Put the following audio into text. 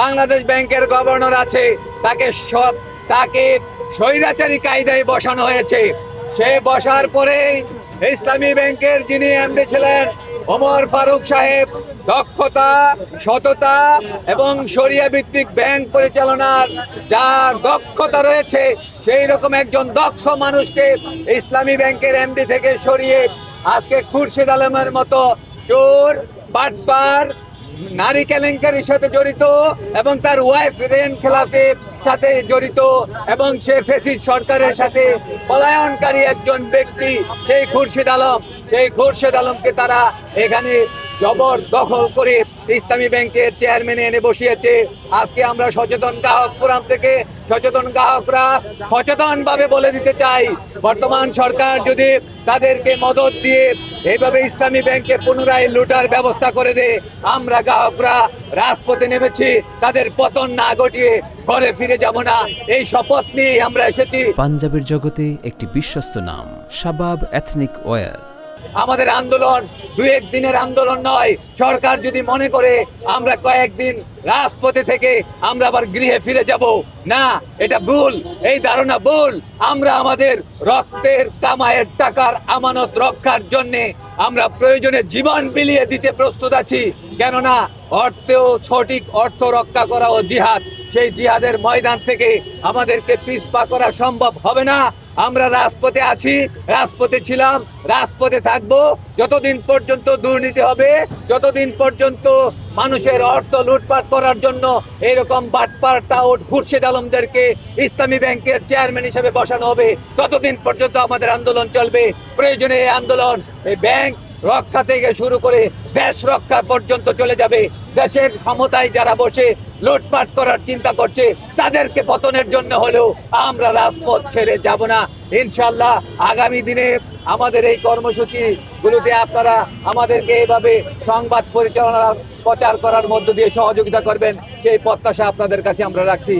বাংলাদেশ ব্যাংকের গভর্নর আছে, তাকে স্বৈরাচারী কায়দায় বসানো হয়েছে। সে বসার পরে ইসলামী ব্যাংকের যিনি এমডি ছিলেন ওমর ফারুক সাহেব, দক্ষতা, সততা এবং শরিয়া ভিত্তিক ব্যাংক পরিচালনার যার দক্ষতা রয়েছে, সেই রকম একজন দক্ষ মানুষকে ইসলামী ব্যাংকের এমডি থেকে সরিয়ে আজকে খুরশিদ আলমের মতো চোর, বাটপার, নারী কেলেঙ্কারির সাথে জড়িত এবং তার ওয়াইফ রেন খেলাফের সাথে জড়িত এবং সে ফেসিস্ট সরকারের সাথে পলায়নকারী একজন ব্যক্তি, সেই খুরশিদ আলমকে তারা এখানে জবর দখল করে ইসলামী ব্যাংকের চেয়ারম্যানে এনে বসিয়েছে। আজকে আমরা সচেতন গ্রাহক ফোরাম থেকে সচেতন গ্রাহকরা সচেতনভাবে বলে দিতে চাই, বর্তমান সরকার যদি তাদেরকে মদত দিয়ে এইভাবে ইসলামী ব্যাংকে পুনরায় লুটার ব্যবস্থা করে দেয়, আমরা গ্রাহকরা রাজপথে নেমেছি, তাদের পতন না ঘটিয়ে ঘরে ফিরে যাব না, এই শপথ নিয়ে আমরা এসেছি। পাঞ্জাবের জগতে একটি বিশ্বস্ত নাম শাবাব এথনিক ওয়্যার। আমাদের আন্দোলন দুই এক দিনের আন্দোলন নয়। সরকার যদি মনে করে আমরা কয়েকদিন রাজপথে থেকে আমরা আবার গৃহে ফিরে যাব, না, এটা ভুল, এই ধারণা ভুল। আমরা আমাদের রক্তের কামাইয়ের টাকার আমানত রক্ষার জন্যে আমরা প্রয়োজনে জীবন বিলিয়ে দিতে প্রস্তুত আছি। কেননা সঠিক অর্থ রক্ষা করা ও জিহাদ, সেই জিহাদের ময়দান থেকে আমাদেরকে পিছপা করা সম্ভব হবে না। আমরা রাজপথে আছি, রাজপথে ছিলাম, রাজপথে থাকবো যতদিন পর্যন্ত দুর্নীতি হবে, যতদিন পর্যন্ত মানুষের অর্থ লুটপাট করার জন্য এরকম বাটপার টাউট খুরশিদ আলমদেরকে ইসলামী ব্যাংকের চেয়ারম্যান হিসেবে বসানো হবে, ততদিন পর্যন্ত আমাদের আন্দোলন চলবে। প্রয়োজনে এই আন্দোলন এই ব্যাংক রক্ষা থেকে শুরু করে দেশ রক্ষা পর্যন্ত চলে যাবে। দেশের ক্ষমতায় যারা বসে লুটপাট করার চিন্তা করছে, তাদেরকে পতনের জন্য হলেও আমরা রাজপথ ছেড়ে যাব না ইনশাল্লাহ। আগামী দিনে আমাদের এই কর্মসূচিগুলোতে আপনারা আমাদেরকে এইভাবে সংবাদ পরিচালনা প্রচার করার মধ্য দিয়ে সহযোগিতা করবেন, সেই প্রত্যাশা আপনাদের কাছে আমরা রাখছি।